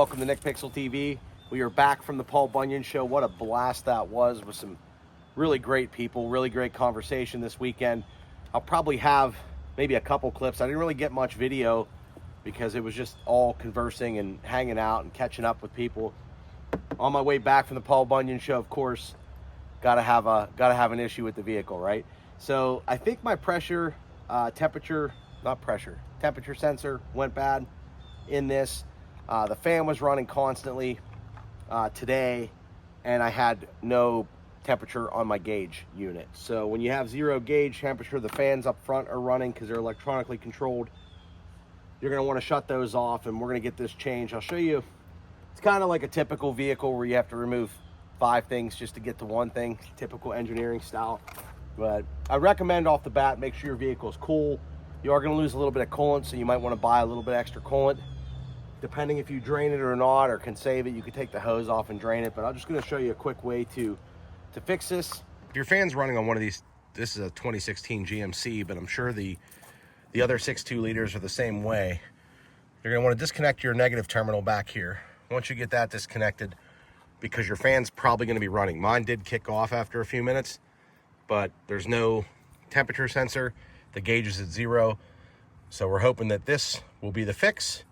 welcome to Nick Pixel TV. We are back from the Paul Bunyan show. What a blast that was with some really great people, really great conversation this weekend. I'll probably have maybe a couple clips. I didn't really get much video because it was just all conversing and hanging out and catching up with people. On my way back from the Paul Bunyan show, of course, gotta have an issue with the vehicle, right? So I think my temperature sensor went bad in this. The fan was running constantly today, and I had no temperature on my gauge unit. So when you have zero gauge temperature, the fans up front are running because they're electronically controlled. You're going to want to shut those off, and we're going to get this changed. I'll show you. It's kind of like a typical vehicle where you have to remove 5 things just to get to one thing, typical engineering style. But I recommend off the bat, make sure your vehicle is cool. You are going to lose a little bit of coolant, so you might want to buy a little bit extra coolant. Depending if you drain it or not, or can save it, you could take the hose off and drain it. But I'm just going to show you a quick way to fix this. If your fan's running on one of these, this is a 2016 GMC, but I'm sure the other 6.2 liters are the same way. You're going to want to disconnect your negative terminal back here. Once you get that disconnected, because your fan's probably going to be running. Mine did kick off after a few minutes, but there's no temperature sensor. The gauge is at 0. So we're hoping that this will be the fix,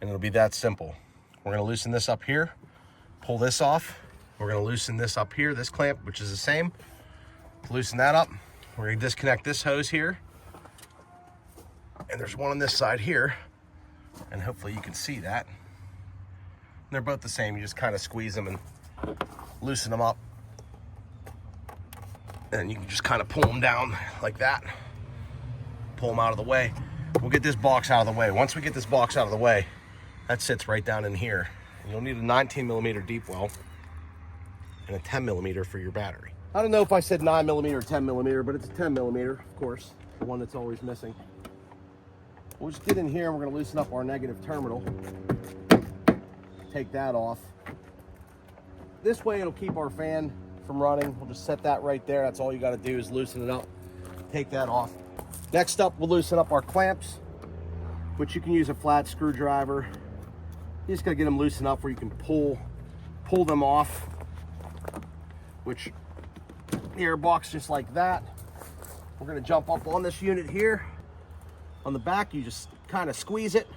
and it'll be that simple. We're going to loosen this up here, pull this off. We're going to loosen this up here, this clamp, which is the same. To loosen that up, we're going to disconnect this hose here. And there's one on this side here, and hopefully you can see that. And they're both the same. You just kind of squeeze them and loosen them up. And you can just kind of pull them down like that. Pull them out of the way. We'll get this box out of the way. Once we get this box out of the way, that sits right down in here. And you'll need a 19mm deep well and a 10mm for your battery. I don't know if I said 9mm or 10mm, but it's a 10mm, of course, the one that's always missing. We'll just get in here and we're going to loosen up our negative terminal. Take that off. This way it'll keep our fan from running. We'll just set that right there. That's all you got to do is loosen it up. Take that off. Next up, we'll loosen up our clamps, which you can use a flat screwdriver. You just got to get them loosened up where you can pull them off, which the air box just like that. We're going to jump up on this unit here. On the back, you just kind of squeeze it.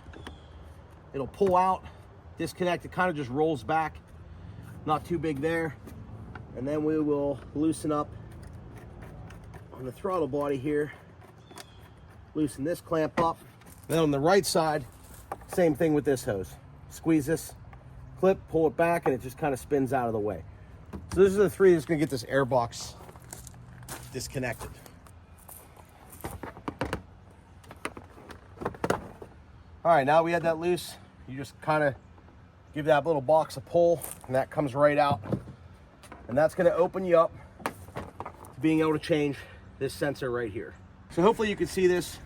It'll pull out, disconnect. It kind of just rolls back. Not too big there. And then we will loosen up on the throttle body here. Loosen this clamp up. Then on the right side, same thing with this hose. Squeeze this clip, pull it back, and it just kind of spins out of the way. So those are the 3 that's going to get this air box disconnected. All right, now we had that loose. You just kind of give that little box a pull, and that comes right out. And that's going to open you up to being able to change this sensor right here. So hopefully you can see this,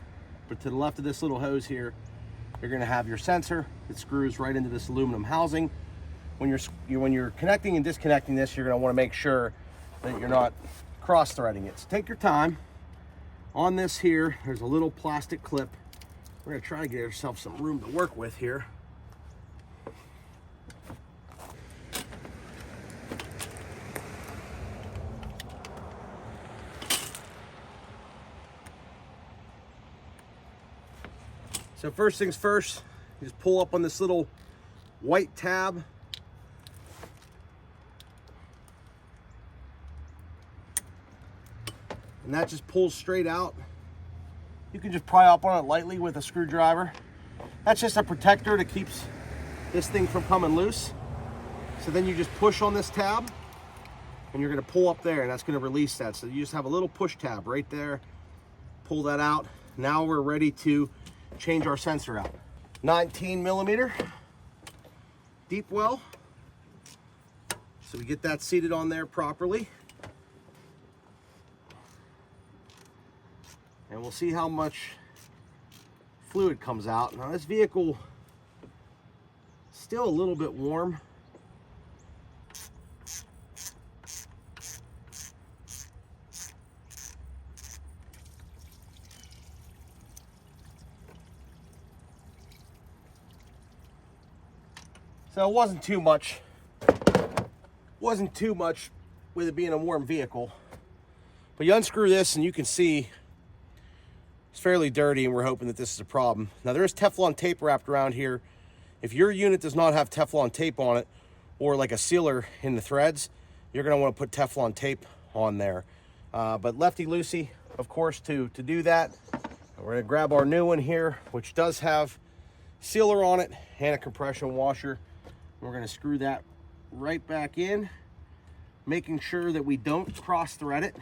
but to the left of this little hose here, you're going to have your sensor. It screws right into this aluminum housing. When you're connecting and disconnecting this, you're going to want to make sure that you're not cross-threading it. So take your time. On this here, there's a little plastic clip. We're going to try to get ourselves some room to work with here. So first things first, you just pull up on this little white tab. And that just pulls straight out. You can just pry up on it lightly with a screwdriver. That's just a protector that keeps this thing from coming loose. So then you just push on this tab and you're gonna pull up there and that's gonna release that. So you just have a little push tab right there. Pull that out. Now we're ready to change our sensor out. 19mm deep well. So we get that seated on there properly. And we'll see how much fluid comes out. Now this vehicle is still a little bit warm. So it wasn't too much with it being a warm vehicle. But you unscrew this and you can see it's fairly dirty, and we're hoping that this is a problem. Now there is Teflon tape wrapped around here. If your unit does not have Teflon tape on it, or like a sealer in the threads, you're gonna wanna put Teflon tape on there. But lefty-loosey, of course, to do that, we're gonna grab our new one here, which does have sealer on it and a compression washer. We're gonna screw that right back in, making sure that we don't cross thread it.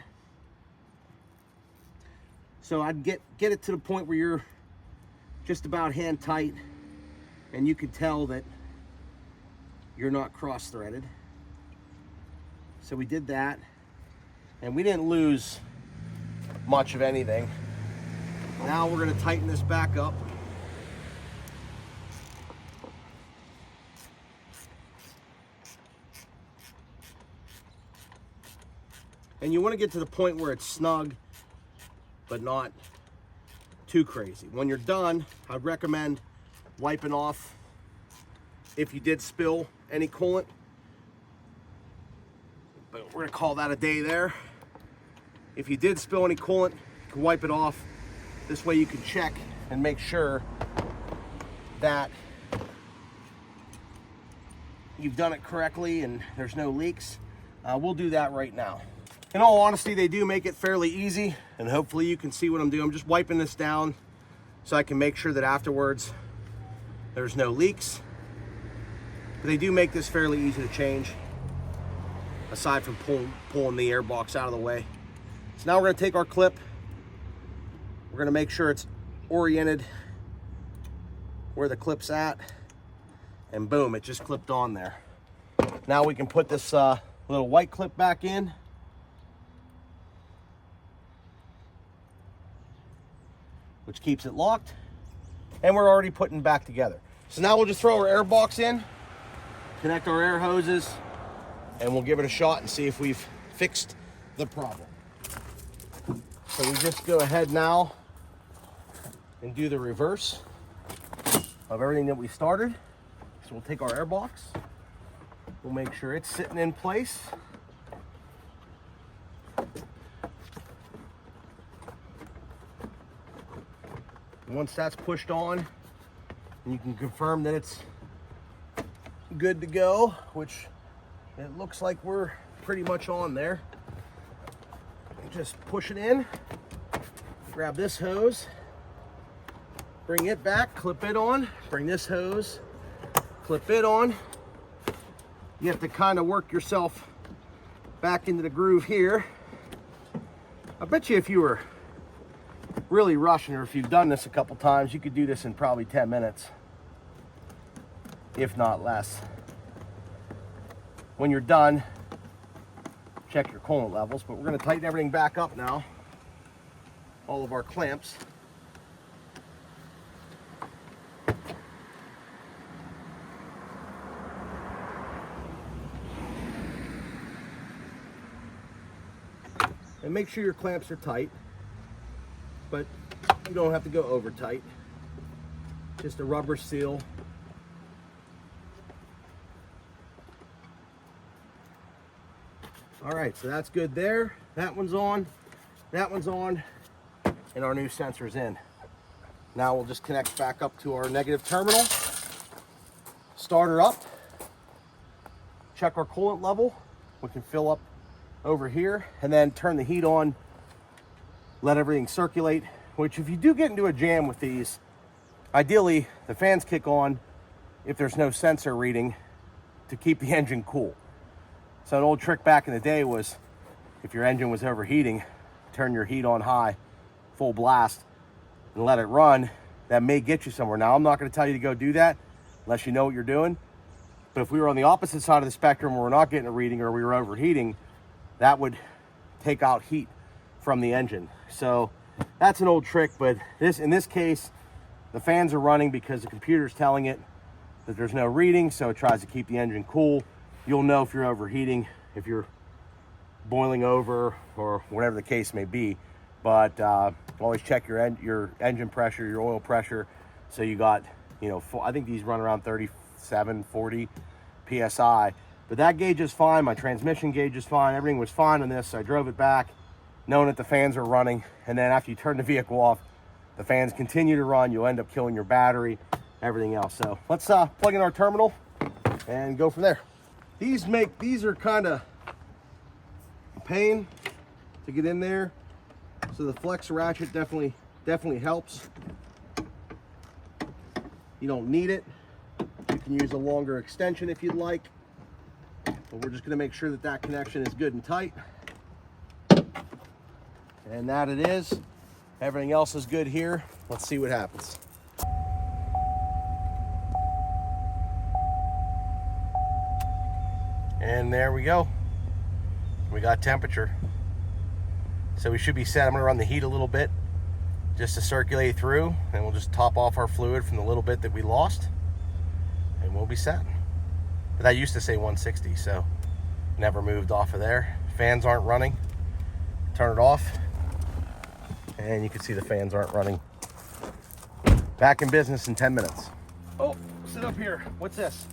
So I'd get it to the point where you're just about hand tight and you can tell that you're not cross threaded. So we did that, and we didn't lose much of anything. Now we're gonna tighten this back up. And you wanna get to the point where it's snug, but not too crazy. When you're done, I'd recommend wiping off if you did spill any coolant. But we're gonna call that a day there. If you did spill any coolant, you can wipe it off. This way you can check and make sure that you've done it correctly and there's no leaks. We'll do that right now. In all honesty, they do make it fairly easy, and hopefully you can see what I'm doing. I'm just wiping this down so I can make sure that afterwards there's no leaks. But they do make this fairly easy to change, aside from pulling the air box out of the way. So now we're gonna take our clip, we're gonna make sure it's oriented where the clip's at, and boom, it just clipped on there. Now we can put this little white clip back in. Which keeps it locked, and we're already putting back together. So now we'll just throw our air box in, connect our air hoses, and we'll give it a shot and see if we've fixed the problem. So we just go ahead now and do the reverse of everything that we started. So we'll take our air box, we'll make sure it's sitting in place. Once that's pushed on, you can confirm that it's good to go, which it looks like we're pretty much on there. Just push it in, grab this hose, bring it back, clip it on, bring this hose, clip it on. You have to kind of work yourself back into the groove here. I bet you if you were really rushing, or if you've done this a couple times, you could do this in probably 10 minutes, if not less. When you're done, check your coolant levels, but we're going to tighten everything back up now, all of our clamps. And make sure your clamps are tight, but you don't have to go over tight. Just a rubber seal. All right, so that's good there. That one's on, and our new sensor's in. Now we'll just connect back up to our negative terminal, start her up, check our coolant level. We can fill up over here, and then turn the heat on, let everything circulate, which if you do get into a jam with these, ideally the fans kick on if there's no sensor reading to keep the engine cool. So an old trick back in the day was, if your engine was overheating, turn your heat on high, full blast, and let it run. That may get you somewhere. Now, I'm not going to tell you to go do that unless you know what you're doing. But if we were on the opposite side of the spectrum where we're not getting a reading, or we were overheating, that would take out heat from the engine. So that's an old trick, but in this case, the fans are running because the computer's telling it that there's no reading, so it tries to keep the engine cool. You'll know if you're overheating, if you're boiling over, or whatever the case may be. But always check your engine pressure, your oil pressure. So you got, I think these run around 37, 40. PSI. But that gauge is fine. My transmission gauge is fine. Everything was fine on this. So I drove it back knowing that the fans are running. And then after you turn the vehicle off, the fans continue to run. You'll end up killing your battery, everything else. So let's plug in our terminal and go from there. These are kind of a pain to get in there. So the flex ratchet definitely helps. You don't need it. You can use a longer extension if you'd like. But we're just going to make sure that that connection is good and tight. And that it is. Everything else is good here. Let's see what happens. And there we go. We got temperature. So we should be set. I'm going to run the heat a little bit just to circulate through, and we'll just top off our fluid from the little bit that we lost, and we'll be set. But that used to say 160, so never moved off of there. Fans aren't running. Turn it off, and you can see the fans aren't running. Back in business in 10 minutes. Oh, sit up here. What's this?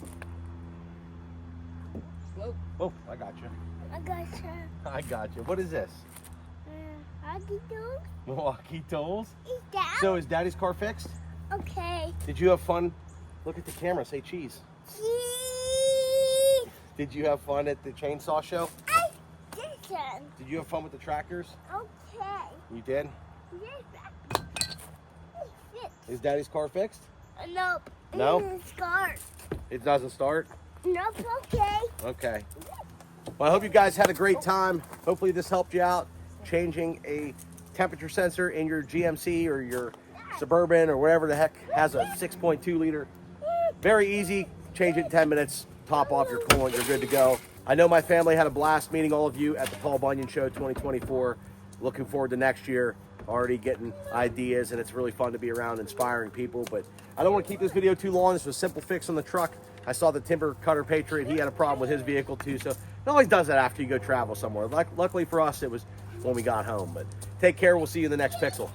Whoa. Oh, I got you. I got you. I got you. What is this? Milwaukee tools. Is that? So is Daddy's car fixed? Okay. Did you have fun? Look at the camera. Say cheese. Cheese. Did you have fun at the chainsaw show? I didn't. Did you have fun with the tractors? Okay. You did? Yes. Is Daddy's car fixed? Nope. No? It doesn't start. It doesn't start? Nope. Okay. Okay. Well, I hope you guys had a great time. Hopefully this helped you out. Changing a temperature sensor in your GMC or your Suburban or whatever the heck has a 6.2 liter. Very easy. Change it in 10 minutes. Top off your coolant. You're good to go. I know my family had a blast meeting all of you at the Paul Bunyan Show 2024. Looking forward to next year. Already getting ideas, and it's really fun to be around inspiring people. But I don't want to keep this video too long. This was a simple fix on the truck. I saw the Timber Cutter Patriot. He had a problem with his vehicle too. So it always does that after you go travel somewhere. Luckily for us, it was when we got home. But take care. We'll see you in the next Pixel.